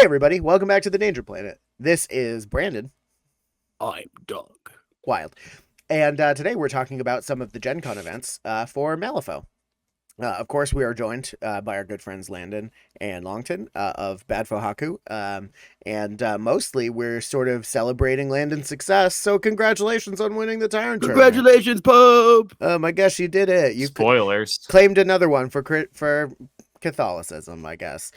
everybody, welcome back to the Danger Planet. This is Brandon. I'm Doug. Wild. And today we're talking about some of the GenCon events for Malifaux. Of course, we are joined by our good friends Landon and Longton of Bad Fohaku. And mostly we're sort of celebrating Landon's success. So congratulations on winning the Tyrant tournament. Congratulations, Pope! Oh my gosh, you did it. You Spoilers. claimed another one for Catholicism, I guess.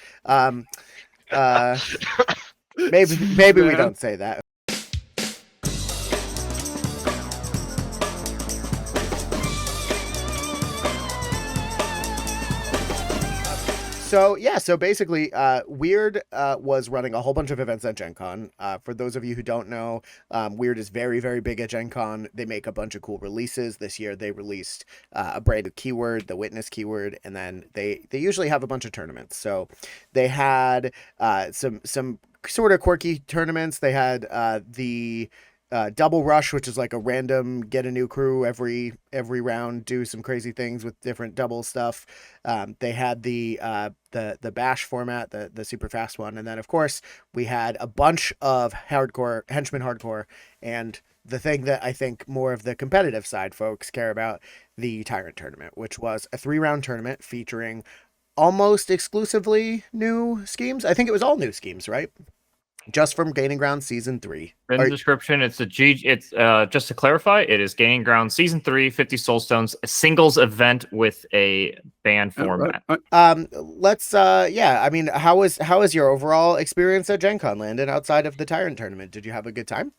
Maybe we don't say that. So basically, Wyrd was running a whole bunch of events at GenCon. For those of you who don't know, Wyrd is very, very big at GenCon. They make a bunch of cool releases. This year, they released a brand new keyword, the Witness keyword, and then they usually have a bunch of tournaments. So they had some sort of quirky tournaments. They had the Double Rush, which is like a random get a new crew every round, do some crazy things with different double stuff. They had the bash format, the super fast one, and then of course we had a bunch of henchman hardcore, and the thing that I think more of the competitive side folks care about, the Tyrant tournament, which was a 3-round tournament featuring almost exclusively new schemes. I think it was all new schemes, right? Just from Gaining Ground Season 3. In the description, it's just to clarify, it is Gaining Ground Season 3, 50 Soulstones, a singles event with a band format. I mean, how was your overall experience at GenCon, Landon, outside of the Tyrant tournament? Did you have a good time?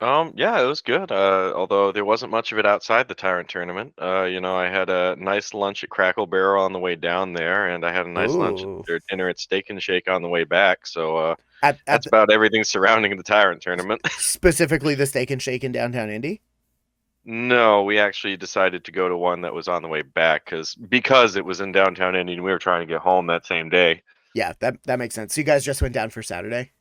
Yeah, it was good. Although there wasn't much of it outside the Tyrant tournament. I had a nice lunch at Crackle Barrel on the way down there, and I had a nice lunch at their dinner at Steak and Shake on the way back. So that's about everything surrounding the Tyrant tournament. Specifically the Steak and Shake in downtown Indy? No, we actually decided to go to one that was on the way back because it was in downtown Indy and we were trying to get home that same day. Yeah, that makes sense. So you guys just went down for Saturday?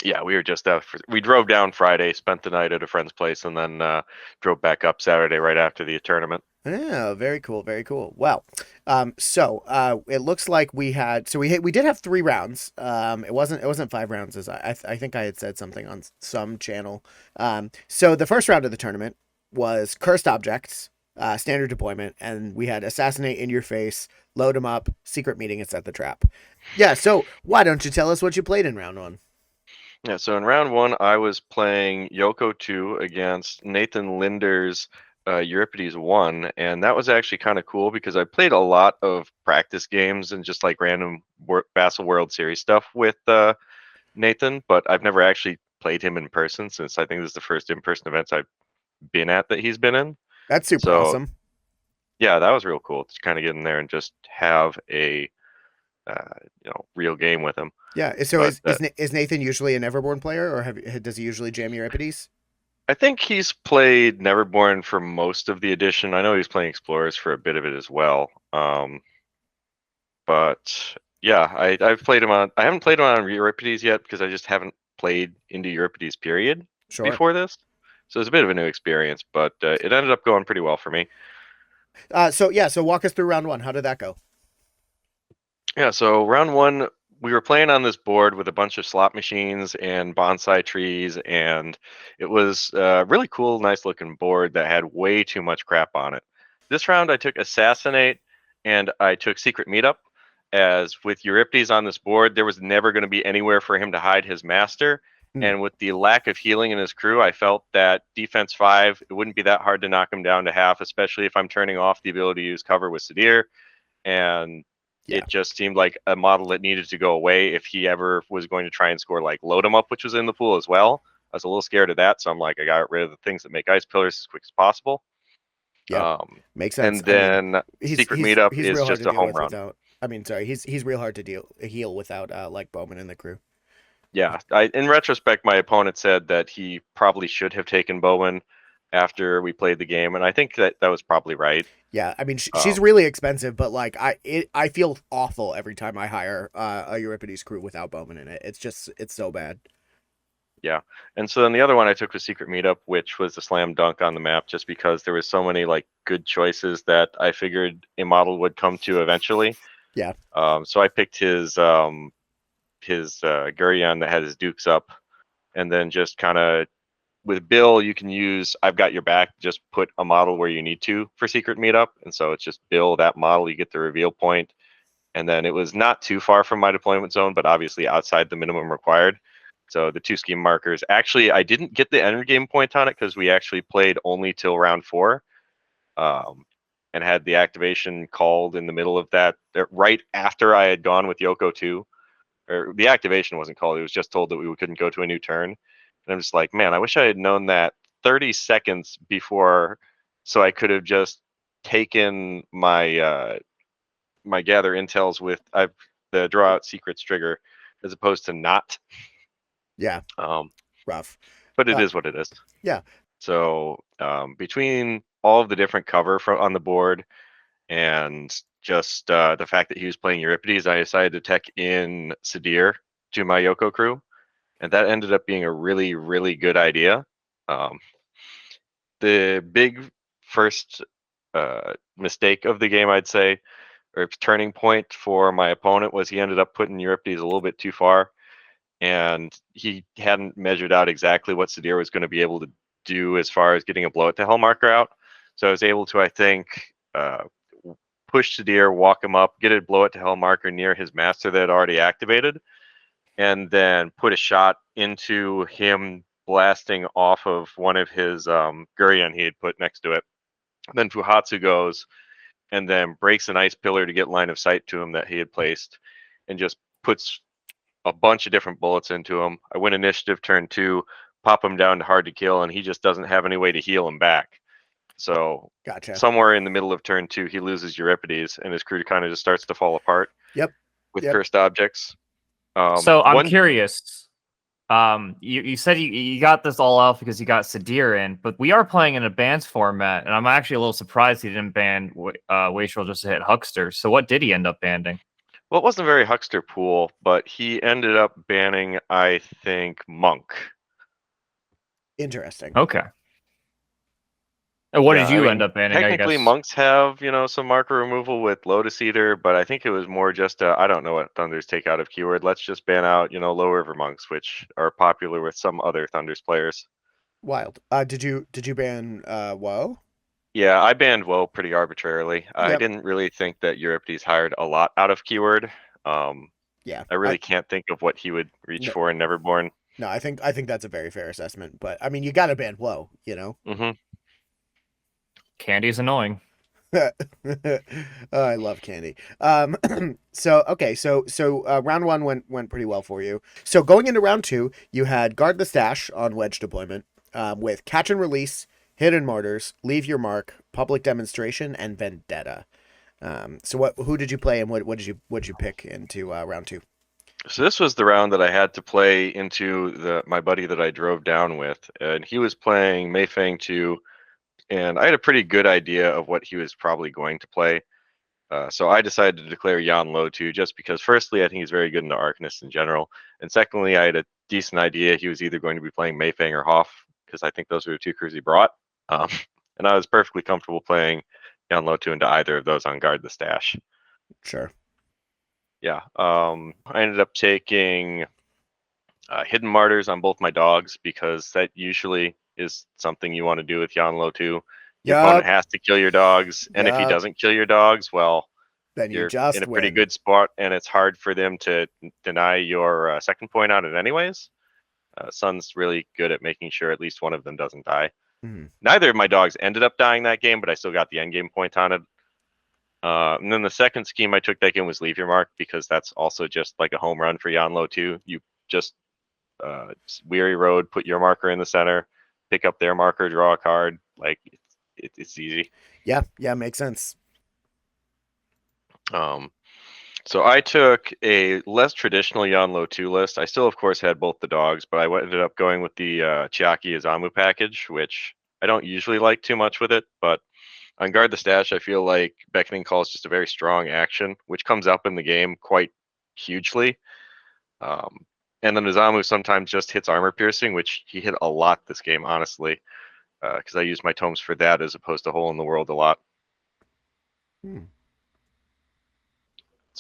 Yeah, we were just we drove down Friday, spent the night at a friend's place, and then drove back up Saturday right after the tournament. Oh, very cool, very cool. Well, it looks like we did have 3 rounds. It wasn't 5 rounds, as I think I had said something on some channel. So the first round of the tournament was Cursed Objects, standard deployment, and we had Assassinate in Your Face, Load 'em Up, Secret Meeting, and Set the Trap. Yeah, so why don't you tell us what you played in round 1? Yeah, so in round 1, I was playing Yoko 2 against Nathan Linder's Euripides 1, and that was actually kind of cool because I played a lot of practice games and just like random Vassal World Series stuff with Nathan, but I've never actually played him in person since I think this is the first in-person events I've been at that he's been in. That's super awesome. Yeah, that was real cool to kind of get in there and just have a real game with him. Yeah. So is Nathan usually an Everborn player, or does he usually jam Euripides? I think he's played Neverborn for most of the edition. I know he's playing Explorers for a bit of it as well. But yeah, I've played him on. I haven't played him on Euripides yet because I just haven't played into Euripides period before this. So it's a bit of a new experience, but it ended up going pretty well for me. So walk us through round 1. How did that go? Yeah, so round 1, we were playing on this board with a bunch of slot machines and bonsai trees, and it was a really cool, nice looking board that had way too much crap on it. This round I took Assassinate and I took Secret Meetup, as with Euripides on this board, there was never going to be anywhere for him to hide his master. And with the lack of healing in his crew, I felt that defense 5, it wouldn't be that hard to knock him down to half, especially if I'm turning off the ability to use cover with Sadir. And it just seemed like a model that needed to go away if he ever was going to try and score like Load 'em Up, which was in the pool as well. I was a little scared of that, so I'm like, I got rid of the things that make Ice Pillars as quick as possible. Yeah, makes sense. And then Secret Meetup is just a home run. He's real hard to heal without like Bowman in the crew. Yeah, in retrospect, my opponent said that he probably should have taken Bowman after we played the game, and I think that was probably right. Yeah, I mean, she's really expensive, but like I feel awful every time I hire a Euripides crew without Bowman in it. It's so bad. Yeah, and so then the other one I took was Secret Meetup, which was the slam dunk on the map, just because there was so many like good choices that I figured a model would come to eventually. Yeah. So I picked his Gurion that had his dukes up, and then just kind of with Bill, you can use I've got your back. Just put a model where you need to for secret meetup, and so it's just Bill that model. You get the reveal point, and then it was not too far from my deployment zone, but obviously outside the minimum required. So the 2 scheme markers. Actually, I didn't get the end game point on it because we actually played only till round 4. And had the activation called in the middle of that, right after I had gone with Yoko 2. Or the activation wasn't called, it was just told that we couldn't go to a new turn. And I'm just like, man, I wish I had known that 30 seconds before, so I could have just taken my my gather intels with the draw out secrets trigger as opposed to not. Yeah. Rough. But it is what it is. Yeah. So between all of the different cover on the board and just the fact that he was playing Euripides, I decided to tech in Sadir to my Yoko crew, and that ended up being a really, really good idea. The big first mistake of the game, I'd say, or turning point for my opponent, was he ended up putting Euripides a little bit too far, and he hadn't measured out exactly what Sadir was going to be able to do as far as getting a blow it to hell marker out. So I was able to, I think, push Sadir, walk him up, get a blow it to hell marker near his master that had already activated, and then put a shot into him blasting off of one of his Gurion he had put next to it. And then Fuhatsu goes and then breaks an ice pillar to get line of sight to him that he had placed, and just puts a bunch of different bullets into him. I win initiative turn 2, pop him down to hard to kill, and he just doesn't have any way to heal him back. So Gotcha. somewhere in the middle of turn 2, he loses Euripides, and his crew kind of just starts to fall apart. Yep. With cursed objects. So I'm curious. You said you got this all out because you got Sadir in, but we are playing in a bans format, and I'm actually a little surprised he didn't ban Wastrel just to hit Huckster. So what did he end up banning? Well, it wasn't a very Huckster pool, but he ended up banning, I think, Monk. Interesting. Okay. And what did you end up banning? Technically, I guess monks have, some marker removal with Lotus Eater, but I think it was more just I don't know what Thunders take out of keyword. Let's just ban out, Low River monks, which are popular with some other Thunders players. Wild. Did you ban Woe? Yeah, I banned Woe pretty arbitrarily. Yep. I didn't really think that Euripides hired a lot out of keyword. Yeah. I really can't think of what he would reach for in Neverborn. No, I think that's a very fair assessment. But I mean, you got to ban Woe, Mm-hmm. Candy's annoying. Oh, I love Candy. So round 1 went pretty well for you. So going into round 2, you had Guard the Stash on Wedge deployment, with Catch and Release, Hidden Martyrs, Leave Your Mark, Public Demonstration, and Vendetta. So who did you play, and what did you pick into round 2? So this was the round that I had to play into my buddy that I drove down with, and he was playing Mayfang 2. And I had a pretty good idea of what he was probably going to play. So I decided to declare Jan Lo 2, just because, firstly, I think he's very good into Arcanists in general. And secondly, I had a decent idea he was either going to be playing Mayfang or Hoff, because I think those were the 2 crews he brought. And I was perfectly comfortable playing Jan Lo 2 into either of those on Guard the Stash. Sure. Yeah. I ended up taking Hidden Martyrs on both my dogs, because that usually is something you want to do with Yanlo too. Your opponent has to kill your dogs, and if he doesn't kill your dogs, well, then you're just in a pretty good spot, and it's hard for them to deny your second point on it anyways. Sun's really good at making sure at least one of them doesn't die. Mm-hmm. Neither of my dogs ended up dying that game, but I still got the end game point on it. And then the second scheme I took that game was Leave Your Mark, because that's also just like a home run for Yanlo too. You just Weary Road, put your marker in the center, pick up their marker, draw a card. Like it's easy. Yeah, makes sense. So I took a less traditional Yanlo 2 list. I still, of course, had both the dogs, but I ended up going with the Chiaki Izamu package, which I don't usually like too much with it. But on Guard the Stash, I feel like Beckoning Call is just a very strong action, which comes up in the game quite hugely. And then Izamu sometimes just hits armor piercing, which he hit a lot this game, honestly, because I used my tomes for that as opposed to Hole in the World a lot.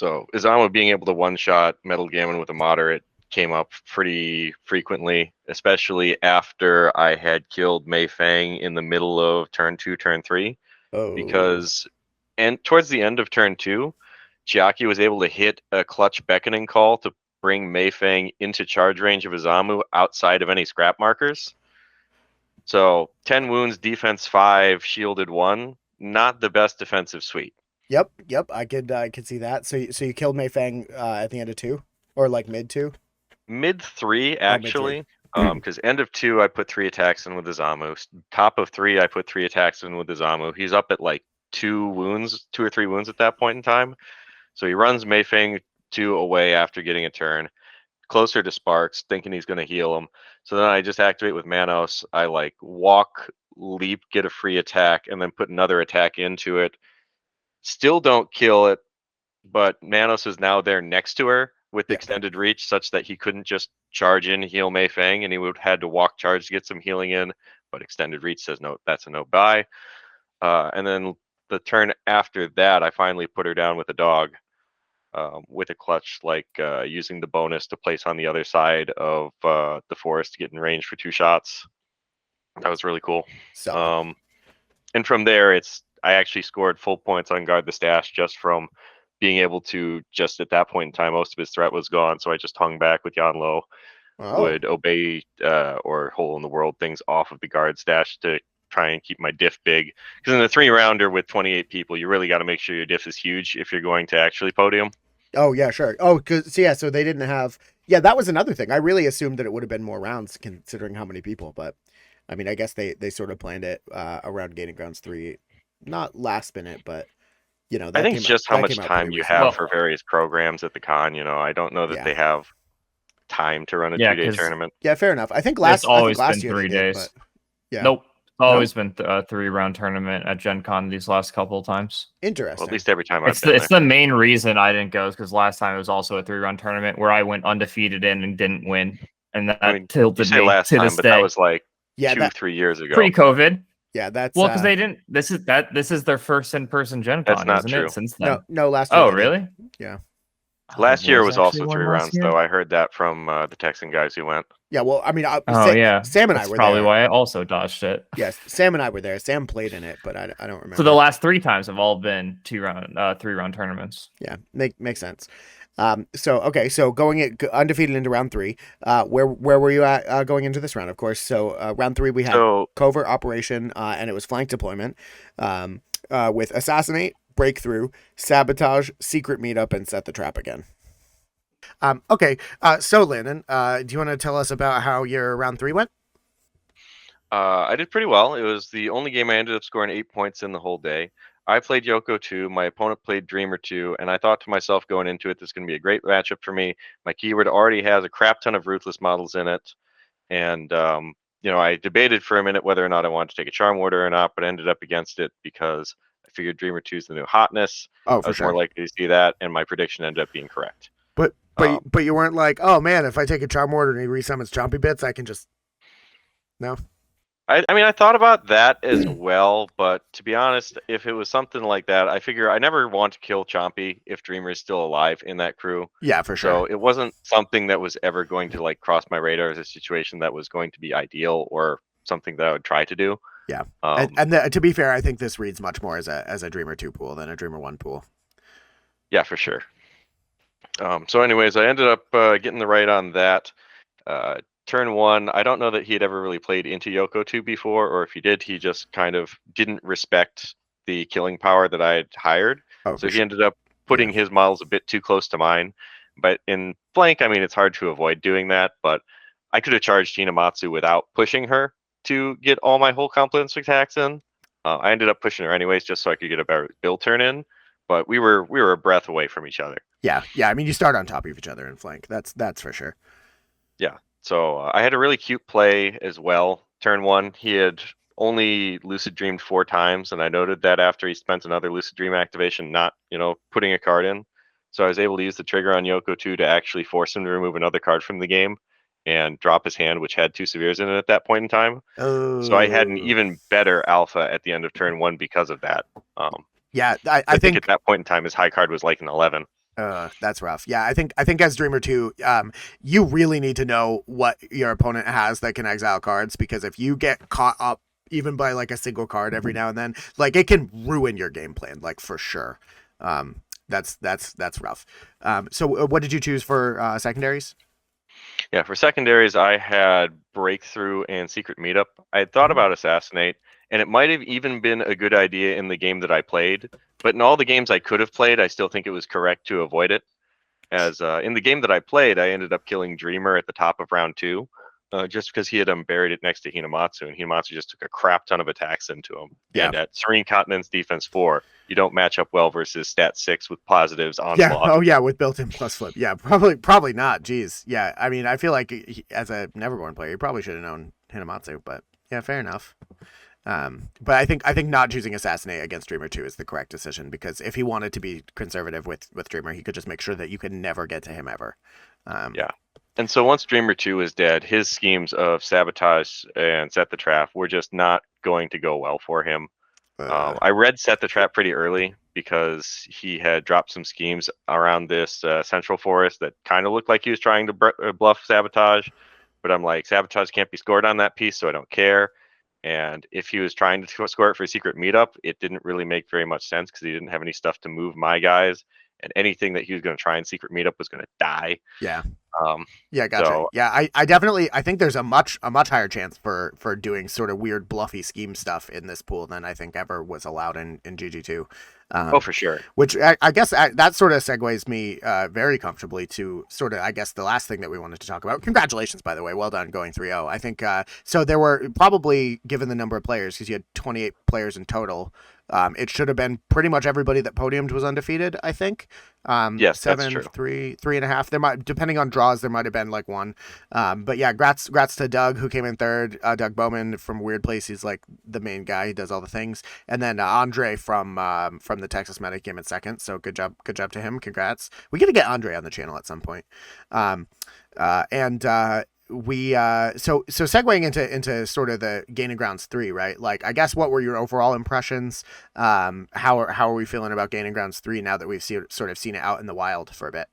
So Izama being able to one-shot Metal Gammon with a moderate came up pretty frequently, especially after I had killed Mei Fang in the middle of turn 2, turn 3. Because and towards the end of turn 2, Chiaki was able to hit a clutch beckoning call to bring Mei Fang into charge range of Izamu outside of any scrap markers. So 10 wounds, defense 5, shielded 1. Not the best defensive suite. Yep. I could see that. So you killed Mei Fang at the end of 2, or like mid 2? Mid 3 actually. Because end of 2 I put 3 attacks in with Izamu. Top of 3 I put 3 attacks in with Izamu. He's up at like 2 or 3 wounds at that point in time. So he runs Mei Fang 2 away after getting a turn, closer to Sparks, thinking he's going to heal him. So then I just activate with Manos. I like walk, leap, get a free attack, and then put another attack into it. Still don't kill it, but Manos is now there next to her with extended reach, such that he couldn't just charge in, heal Mei Fang, and he would have had to walk charge to get some healing in. But extended reach says no, that's a no buy. And then the turn after that, I finally put her down with a dog. With a clutch, like using the bonus to place on the other side of the forest to get in range for 2 shots. That was really cool. And from there, I actually scored full points on Guard the Stash just from being able to, just at that point in time, most of his threat was gone, so I just hung back with Yanlo. Would obey or hole in the world things off of the Guard Stash to try and keep my diff big, because in the 3-rounder with 28 people, you really got to make sure your diff is huge if you're going to actually podium. Oh yeah, sure. Oh, so they didn't have. Yeah, that was another thing. I really assumed that it would have been more rounds considering how many people, but I mean, I guess they sort of planned it around Gaining Grounds 3, not last minute, but that I think it's just how much time you have for various programs at the con. I don't know that they have time to run a 2-day tournament. Yeah, fair enough. I think last year 3 days. Yeah. Nope. It's always been a 3-round tournament at Gen Con these last couple of times. Interesting. Well, at least every time it's the main reason I didn't go is because last time it was also a 3-round tournament where I went undefeated in and didn't win, and that tilted me last to time, this but day. That was like 2-3 years ago. Pre-COVID. Yeah, that's because they didn't. This is their first in-person Gen Con. That's not isn't true. It, since then. No, last year. Oh, really? Yeah. Last year was also 3 rounds, though. I heard that from the Texan guys who went. Yeah, well, I mean, Sam and I were probably there. Why I also dodged it. Yes, Sam and I were there. Sam played in it, but I don't remember. So the last 3 times have all been 3-round tournaments. Yeah, makes sense. So going undefeated into round 3. Where were you at going into this round? Of course. So round 3 we had covert operation, and it was flank deployment, with assassinate, breakthrough, sabotage, secret meetup, and set the trap again. So Landon, do you want to tell us about how your round 3 went? I did pretty well. It was the only game I ended up scoring 8 points in the whole day. I played Yoko 2, my opponent played Dreamer 2, and I thought to myself going into it, this is going to be a great matchup for me. My keyword already has a crap ton of Ruthless models in it, and I debated for a minute whether or not I wanted to take a Charm Warder or not, but ended up against it because I figured Dreamer 2 is the new hotness. I was more likely to see that, and my prediction ended up being correct. But you weren't like, oh man, if I take a Charm Warder and he resummons Chompy Bits, I can just... No? I mean, I thought about that as well, but to be honest, if it was something like that, I figure I never want to kill Chompy if Dreamer is still alive in that crew. Yeah, for sure. So it wasn't something that was ever going to cross my radar as a situation that was going to be ideal or something that I would try to do. Yeah, to be fair, I think this reads much more as a Dreamer 2 pool than a Dreamer 1 pool. Yeah, for sure. So anyways, I ended up getting the right on that. Turn 1, I don't know that he had ever really played into Yoko 2 before, or if he did, he just kind of didn't respect the killing power that I had hired. So he ended up putting his models a bit too close to mine. But in flank, I mean, it's hard to avoid doing that, but I could have charged Hinamatsu without pushing her to get all my whole competence attacks in. I ended up pushing her anyways, just so I could get a better build turn in, but we were a breath away from each other. Yeah, I mean, you start on top of each other in flank. That's for sure. Yeah. So I had a really cute play as well. Turn 1, he had only lucid dreamed 4 times, and I noted that after he spent another lucid dream activation not, putting a card in. So I was able to use the trigger on Yoko 2 to actually force him to remove another card from the game and drop his hand, which had 2 severes in it at that point in time. So I had an even better alpha at the end of turn 1 because of that. I think at that point in time his high card was like an 11. That's rough. Yeah, I think as Dreamer 2, you really need to know what your opponent has that can exile cards, because if you get caught up even by like a single card every now and then, like it can ruin your game plan, like for sure. That's rough. So what did you choose for secondaries? Yeah, for secondaries, I had Breakthrough and Secret Meetup. I had thought about Assassinate, and it might have even been a good idea in the game that I played. But in all the games I could have played, I still think it was correct to avoid it. As in the game that I played, I ended up killing Dreamer at the top of round 2, just because he had buried it next to Hinamatsu, and Hinamatsu just took a crap ton of attacks into him. Yeah. And at Serene Continent's defense 4, you don't match up well versus stat 6 with positives Yeah. onslaught. Oh yeah, with built-in plus flip. Yeah, probably not. Jeez. Yeah. I mean, I feel like as a Neverborn player, you probably should have known Hinamatsu, but yeah, fair enough. But I think not choosing Assassinate against Dreamer 2 is the correct decision, because if he wanted to be conservative with Dreamer, he could just make sure that you could never get to him ever. Yeah. And so once Dreamer 2 is dead, his schemes of sabotage and set the trap were just not going to go well for him. I read set the trap pretty early because he had dropped some schemes around this central forest that kind of looked like he was trying to bluff sabotage. But I'm like, sabotage can't be scored on that piece, so I don't care. And if he was trying to score it for a secret meetup, it didn't really make very much sense because he didn't have any stuff to move my guys. And anything that he was going to try in secret meetup was going to die. Yeah. Um, Yeah, gotcha. so- Yeah, I definitely, I think there's a much higher chance for doing sort of weird bluffy scheme stuff in this pool than I think ever was allowed in GG2. Oh, for sure. Which I guess that sort of segues me very comfortably to sort of, I guess, the last thing that we wanted to talk about. Congratulations, by the way. Well done going 3-0. I think so. There were probably, given the number of players, because you had 28 players in total, it should have been pretty much everybody that podiumed was undefeated, I think. Yes, 7, that's true. 3.5. There might, depending on draws, there might have been like one. But yeah, grats to Doug, who came in third. Doug Bowman from Wyrd Place. He's like the main guy. He does all the things. And then Andre from the Texas Medic came in second. So good job to him. Congrats. We got to get Andre on the channel at some point. We so segueing into sort of the Gaining Grounds 3, right? Like, I guess, what were your overall impressions? How are we feeling about Gaining Grounds 3 now that we've sort of seen it out in the wild for a bit?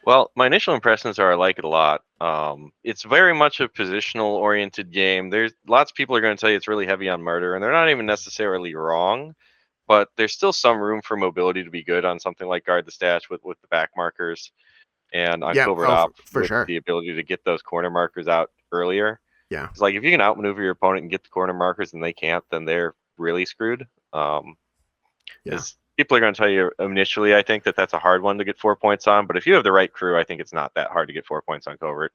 Well, my initial impressions are I like it a lot. It's very much a positional oriented game. There's lots of people are going to tell you it's really heavy on murder, and they're not even necessarily wrong, but there's still some room for mobility to be good on something like Guard the Stash with the back markers, and on Covert Op for with sure. the ability to get those corner markers out earlier. Yeah. It's like if you can outmaneuver your opponent and get the corner markers and they can't, then they're really screwed. As people are going to tell you initially, I think that's a hard one to get 4 points on, but if you have the right crew, I think it's not that hard to get 4 points on Covert.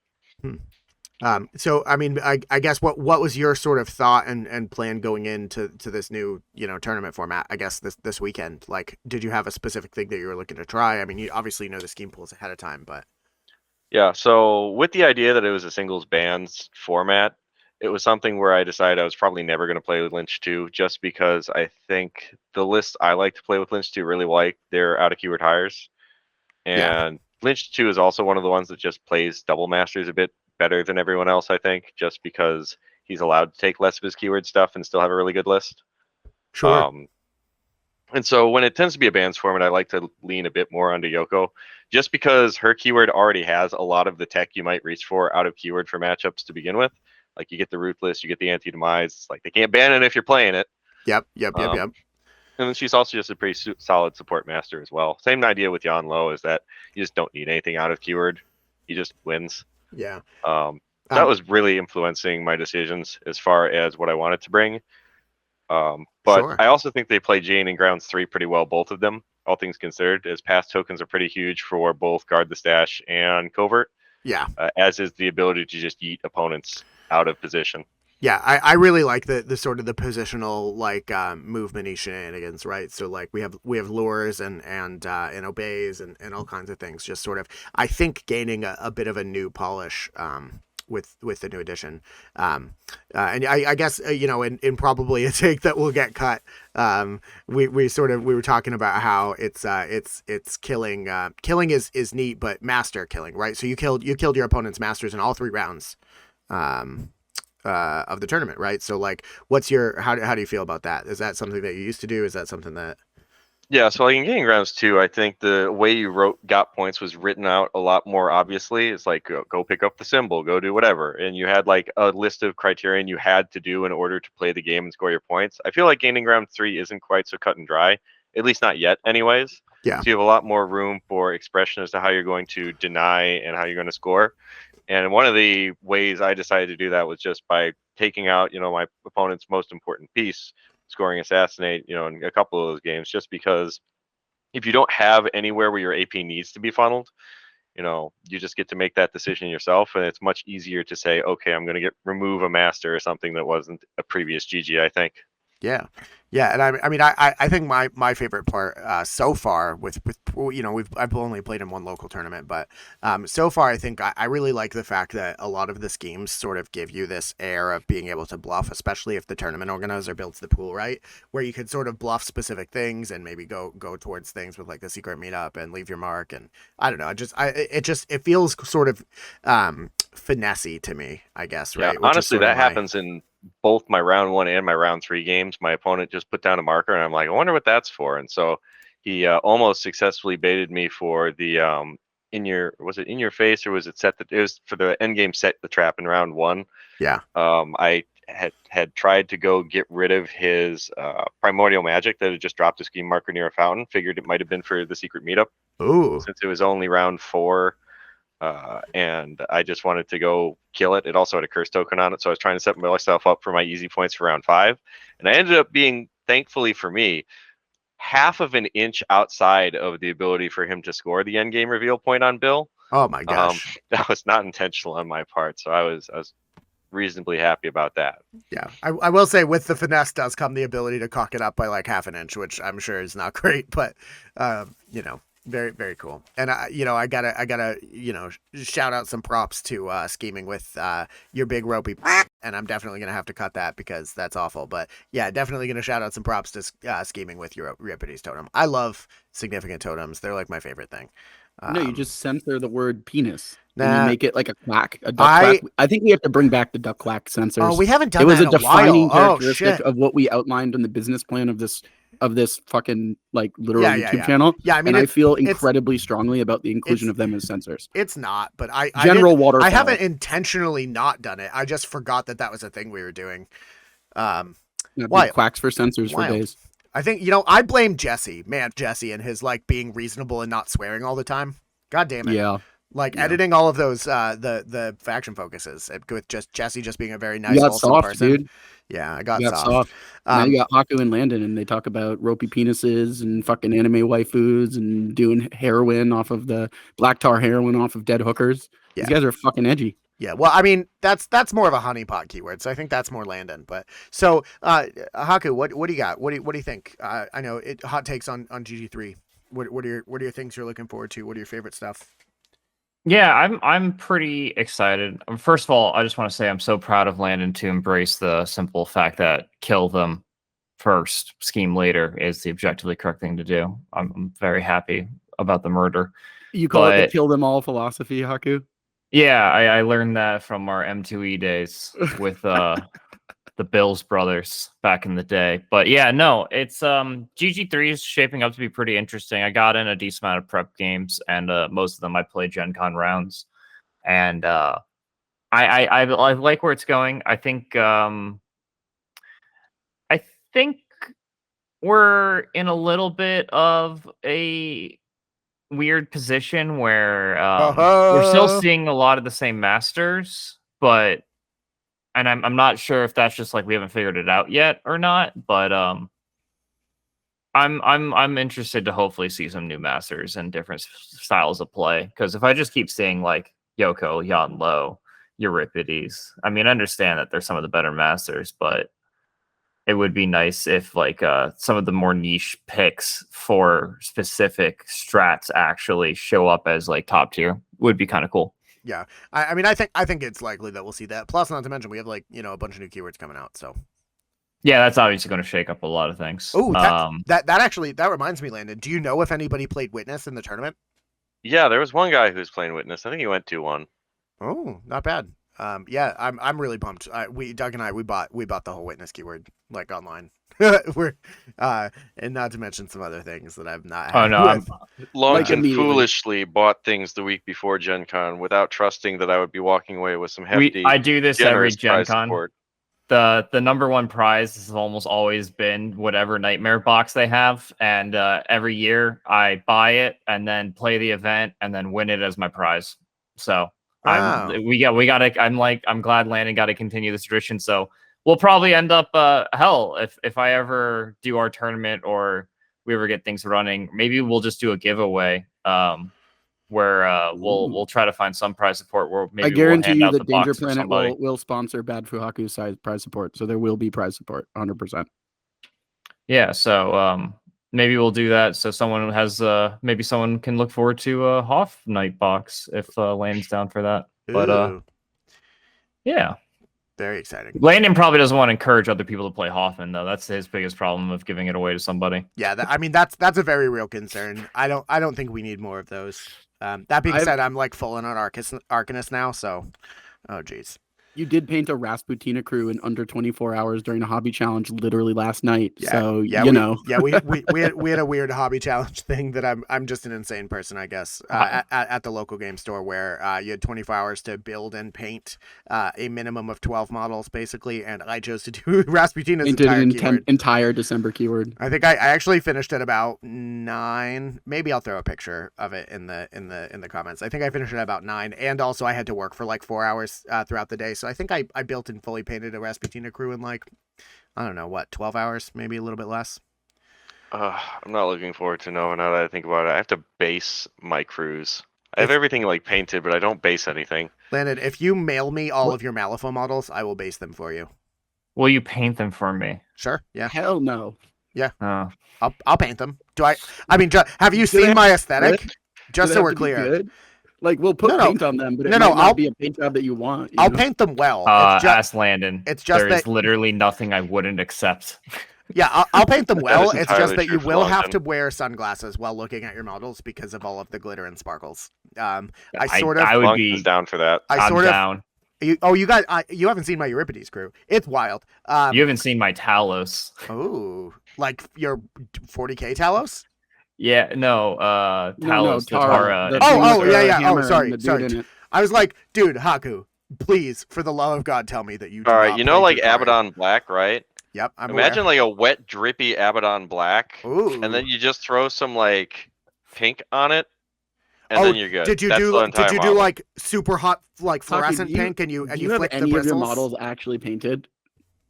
So I mean, I guess what was your sort of thought and plan going into this new, tournament format, I guess, this weekend? Like, did you have a specific thing that you were looking to try? I mean, you obviously know the scheme pools ahead of time, but Yeah, so with the idea that it was a singles bans format, it was something where I decided I was probably never going to play with Lynch 2, just because I think the list I like to play with Lynch 2 really like their out of keyword hires. And Lynch 2 is also one of the ones that just plays double masters a bit better than everyone else, I think, just because he's allowed to take less of his keyword stuff and still have a really good list. sure. And so when it tends to be a bans format, I like to lean a bit more onto Yoko, just because her keyword already has a lot of the tech you might reach for out of keyword for matchups to begin with. Like, you get the Ruthless, you get the Anti-Demise. It's like, they can't ban it if you're playing it. Yep. And then she's also just a pretty solid support master as well. Same idea with Yan Lo, is that you just don't need anything out of keyword. He just wins. Yeah. That was really influencing my decisions as far as what I wanted to bring. But Sure. I also think they play Gaining Grounds 3 pretty well, both of them, all things considered, as pass tokens are pretty huge for both Guard the Stash and Covert, Yeah. as is the ability to just yeet opponents out of position. Yeah, I really like the sort of the positional, like, movement-y shenanigans, right? So like we have lures and obeys and all kinds of things, just sort of, I think, gaining a bit of a new polish with the new edition. And I guess in probably a take that will get cut, we were talking about how it's killing is neat, but master killing, right? So you killed your opponent's masters in all 3 rounds of the tournament, right? So like, what's your how do you feel about that? Is that something that you used to do? Is that something that Yeah, so like in Getting Grounds 2, I think the way you got points was written out a lot more obviously. It's like go pick up the symbol, go do whatever, and you had like a list of criteria you had to do in order to play the game and score your points. I feel like Gaining Ground 3 isn't quite so cut and dry, at least not yet, anyways. Yeah. So you have a lot more room for expression as to how you're going to deny and how you're going to score. And one of the ways I decided to do that was just by taking out, my opponent's most important piece, scoring Assassinate, in a couple of those games, just because if you don't have anywhere where your AP needs to be funneled, you just get to make that decision yourself, and it's much easier to say, okay, I'm going to remove a master or something that wasn't a previous GG, I think. Yeah, and I think my favorite part so far with I've only played in one local tournament, but so far I think I really like the fact that a lot of the schemes sort of give you this air of being able to bluff, especially if the tournament organizer builds the pool right, where you could sort of bluff specific things and maybe go towards things with like the secret meetup and leave your mark, and I don't know, it feels sort of finessey to me, I guess, right? Yeah, honestly, that happens in both my round 1 and my round 3 games. My opponent just put down a marker, and I'm like, I wonder what that's for. And so he almost successfully baited me for the was it in your face, or was it it was for the end game set the trap in round 1. Yeah. I had tried to go get rid of his primordial magic that had just dropped a scheme marker near a fountain. Figured it might have been for the secret meetup. Ooh. Since it was only round 4. And I just wanted to go kill it. It also had a curse token on it, so I was trying to set myself up for my easy points for round 5. And I ended up being, thankfully for me, half of an inch outside of the ability for him to score the end game reveal point on Bill. Oh my gosh. That was not intentional on my part, so I was reasonably happy about that. Yeah, I will say with the finesse does come the ability to cock it up by like half an inch, which I'm sure is not great, but very, very cool. And I gotta shout out some props to scheming with your big ropey, and I'm definitely gonna have to cut that because that's awful. But yeah, definitely gonna shout out some props to scheming with your Euripides totem. I love significant totems; they're like my favorite thing. No, you just censor the word penis. Nah, and you make it like a quack, a duck quack. I think we have to bring back the duck quack censors. Oh, we haven't done it was that a in a defining while. characteristic of what we outlined in the business plan of this fucking like literal YouTube channel. Yeah, I mean, I feel incredibly strongly about the inclusion of them as censors. It's not, but I waterfall. I haven't intentionally not done it. I just forgot that was a thing we were doing. Quacks for censors for days. I think I blame Jesse, and his like being reasonable and not swearing all the time. God damn it. Yeah. Like editing all of those the faction focuses with just Jesse just being a very nice wholesome person. Dude. Yeah, I got soft. Now you got Haku and Landon, and they talk about ropey penises and fucking anime waifus and doing heroin off of the black tar heroin off of dead hookers. Yeah. These guys are fucking edgy. Yeah, well, I mean, that's more of a honeypot keyword, so I think that's more Landon. But so, Haku, what do you got? What do you think? I know hot takes on GG3. What are your things you're looking forward to? What are your favorite stuff? Yeah, I'm pretty excited. First of all, I just want to say I'm so proud of Landon to embrace the simple fact that kill them first, scheme later is the objectively correct thing to do. I'm very happy about the murder. You call it the kill them all philosophy, Haku? Yeah, I learned that from our M2E days with the Bills brothers back in the day. But yeah, no, it's GG3 is shaping up to be pretty interesting. I got in a decent amount of prep games, and most of them I played GenCon rounds, and I like where it's going. I think we're in a little bit of a weird position where we're still seeing a lot of the same masters, but I'm not sure if that's just like we haven't figured it out yet or not, but I'm interested to hopefully see some new masters and different styles of play, because if I just keep seeing like Yoko, Yan Lo, Euripides, I mean, I understand that they're some of the better masters, but it would be nice if like some of the more niche picks for specific strats actually show up as like top tier. Would be kind of cool. Yeah, I mean, I think it's likely that we'll see that. Plus, not to mention, we have like a bunch of new keywords coming out. So yeah, that's obviously going to shake up a lot of things. Oh, that reminds me, Landon. Do you know if anybody played Witness in the tournament? Yeah, there was one guy who was playing Witness. I think he went 2-1. Oh, not bad. Yeah, I'm really pumped. Doug and I we bought the whole Witness keyword like online. We're and not to mention some other things that I've not. Oh had no, with. Longton immediately. foolishly bought things the week before Gen Con without trusting that I would be walking away with some hefty, I do this every generous prize GenCon. support. The number one prize has almost always been whatever nightmare box they have, and every year I buy it and then play the event and then win it as my prize. So Wow. I'm glad Landon got to continue this tradition. So we'll probably end up hell if I ever do our tournament or we ever get things running. Maybe we'll just do a giveaway. Where we'll try to find some prize support where maybe I guarantee we'll hand you out the the Danger box to Planet somebody. will sponsor Bad Fuhaku size prize support, so there will be prize support 100%. Yeah, so maybe we'll do that. So someone has maybe someone can look forward to a Hoff Night box if Landon's down for that. But Ooh, yeah, very exciting. Landon probably doesn't want to encourage other people to play Hoffman though. That's his biggest problem of giving it away to somebody. Yeah, that's a very real concern. I don't think we need more of those. That being said, I'm like full in on Arcanist now, so oh geez. You did paint a Rasputina crew in under 24 hours during a hobby challenge literally last night. Yeah, so yeah, you we, know. Yeah, we had a weird hobby challenge thing that I'm just an insane person, I guess. At the local game store where you had 24 hours to build and paint a minimum of 12 models basically, and I chose to do Rasputina's entire December keyword. I think I actually finished at about 9. Maybe I'll throw a picture of it in the comments. I think I finished at about 9, and also I had to work for like 4 hours throughout the day. So I think I built and fully painted a Rasputina crew in like, I don't know, what, 12 hours, maybe a little bit less. I'm not looking forward to knowing now that I think about it. I have to base my crews. I have everything like painted, but I don't base anything. Landon, if you mail me all of your Malifaux models, I will base them for you. Will you paint them for me? Sure. Yeah. Hell no. Yeah. Oh. I'll paint them. I mean, have you seen my aesthetic? Just so we're clear. Like, we'll put paint on them, but it might not be a paint job that you want. I'll paint them well. Ask Landon. It's just there's literally nothing I wouldn't accept. Yeah, I'll paint them well. It's just that you will have London. to wear sunglasses while looking at your models because of all of the glitter and sparkles. I would be down for that. I'm down. You guys, you haven't seen my Euripides crew. It's wild. You haven't seen my Talos. Oh, like your 40k Talos? Yeah, no, Talos, Tara. Yeah. Oh, sorry. I was like, dude, Haku, please, for the love of God, tell me that you. All right, you know, like Abaddon Black, right? Yep. Imagine like a wet, drippy Abaddon Black, Ooh. and then you just throw some like pink on it, and then you're good. Did you do like super hot, like fluorescent pink, and you have flick any the of your bristles? models actually painted?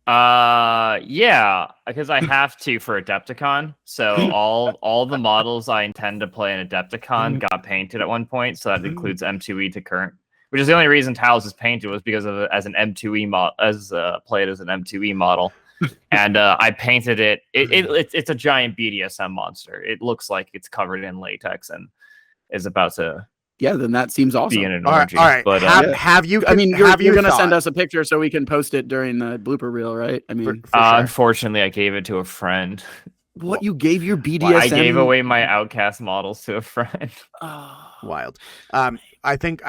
Yeah, because I have to for Adepticon. So all the models I intend to play in Adepticon got painted at one point. So that includes M2E to current, which is the only reason Talos is painted was because of it as an M2E model, played as an M2E model. And I painted it. It's a giant BDSM monster. It looks like it's covered in latex and is about to. Yeah, then that seems awesome. Be in an orgy. All right. But have you? I mean, you're going to thought... send us a picture so we can post it during the blooper reel, right? I mean, for sure. Unfortunately, I gave it to a friend. What, you gave your BDSM? Well, I gave away my Outcast models to a friend. Wild. I think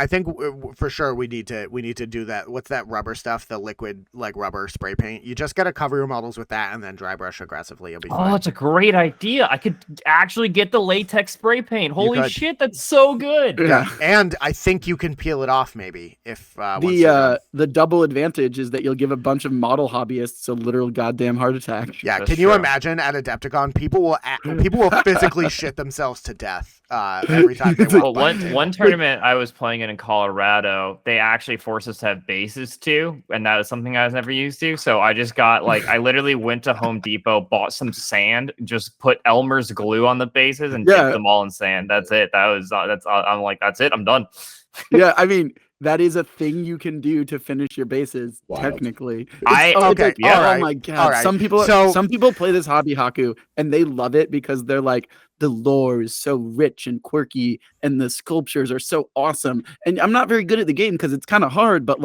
for sure we need to do that. What's that rubber stuff? The liquid like rubber spray paint. You just got to cover your models with that and then dry brush aggressively. You'll be fine. Oh, that's a great idea. I could actually get the latex spray paint. Holy shit, that's so good. Yeah, and I think you can peel it off maybe if the double advantage is that you'll give a bunch of model hobbyists a literal goddamn heart attack. Yeah, can you imagine at Adepticon people will physically shit themselves to death every time they walk by. One tournament I was playing in Colorado, they actually forced us to have bases too, and that was something I was never used to. So I just got I literally went to Home Depot, bought some sand, just put Elmer's glue on the bases and dipped them all in sand. That's it. I'm like, that's it. I'm done. Yeah, I mean, that is a thing you can do to finish your bases. Wild. Technically, oh my god! Right. Some people play this hobby Haku and they love it because they're like, the lore is so rich and quirky and the sculptures are so awesome. And I'm not very good at the game because it's kind of hard, but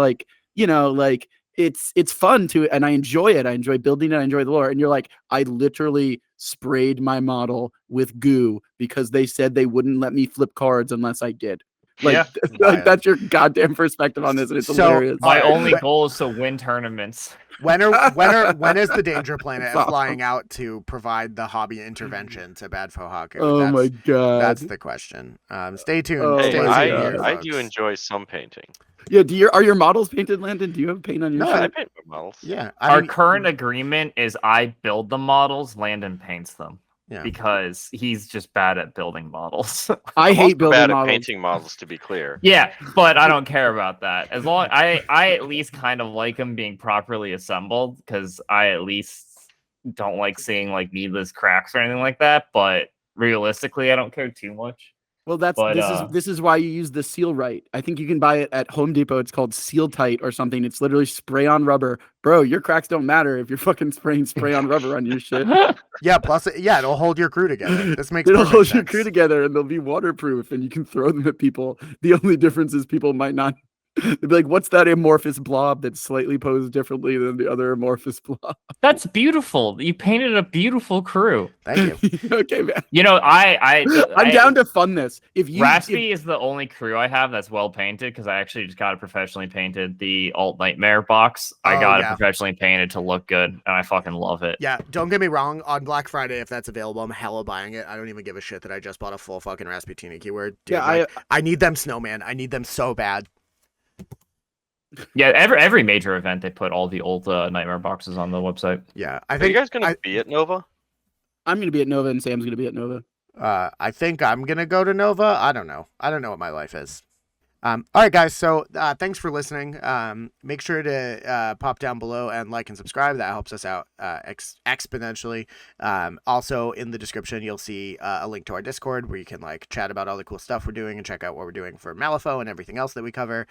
it's fun to, and I enjoy it. I enjoy building it. I enjoy the lore. And you're like, I literally sprayed my model with goo because they said they wouldn't let me flip cards unless I did. Like, like that's your goddamn perspective on this, and it's hilarious. My only goal is to win tournaments. When is the Danger Planet flying out to provide the hobby intervention to Bad Fohaku? Oh my god, that's the question. Stay tuned. Oh stay tuned here, I do enjoy some painting. Yeah, are your models painted, Landon? Do you have paint on your shirt? I paint my models. Yeah. Our current agreement is I build the models, Landon paints them. Yeah. Because he's just bad at building models. I hate building bad models. At painting models, to be clear. Yeah, but I don't care about that. As long I at least kind of like them being properly assembled, because I at least don't like seeing like needless cracks or anything like that. But realistically, I don't care too much. Well, this is why you use the Seal Right. I think you can buy it at Home Depot. It's called Seal Tight or something. It's literally spray on rubber. Bro, your cracks don't matter if you're fucking spraying spray on rubber on your shit. Yeah, plus it'll hold your crew together. This makes it'll hold sense. your crew together, and they'll be waterproof, and you can throw them at people. The only difference is people might not. They'd be like, what's that amorphous blob that's slightly posed differently than the other amorphous blob? That's beautiful. You painted a beautiful crew. Thank you. Okay, man. You know, I'm down to fund this. Raspy is the only crew I have that's well painted, because I actually just got it professionally painted. The Alt Nightmare box, I got it professionally painted to look good, and I fucking love it. Yeah, don't get me wrong. On Black Friday, if that's available, I'm hella buying it. I don't even give a shit that I just bought a full fucking Raspy Teeny keyword. Dude, yeah, I need them snowman. I need them so bad. Yeah, every major event they put all the old Nightmare boxes on the website. Yeah, I think. Are you guys gonna be at Nova? I'm gonna be at Nova, and Sam's gonna be at Nova. I think I'm gonna go to Nova. I don't know. I don't know what my life is. All right, guys. So thanks for listening. Make sure to pop down below and like and subscribe. That helps us out exponentially. Also, in the description, you'll see a link to our Discord where you can like chat about all the cool stuff we're doing and check out what we're doing for Malifaux and everything else that we cover.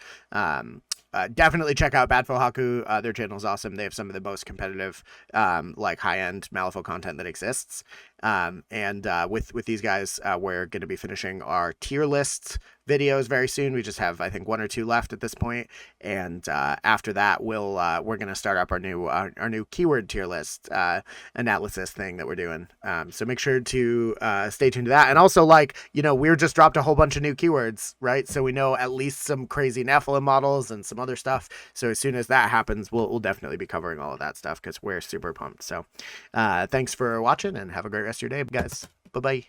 Definitely check out Bad Fohaku. Their channel is awesome. They have some of the most competitive, like high-end Malifaux content that exists. And with these guys, we're going to be finishing our tier list videos very soon. We just have, I think, 1 or 2 left at this point. And after that, we're going to start up our new keyword tier list analysis thing that we're doing. So make sure to stay tuned to that. And also, like, Wyrd just dropped a whole bunch of new keywords, right? So we know at least some crazy Nephilim models and some other stuff. So as soon as that happens, we'll definitely be covering all of that stuff because we're super pumped. So thanks for watching and have a great rest of your day, guys. Bye-bye.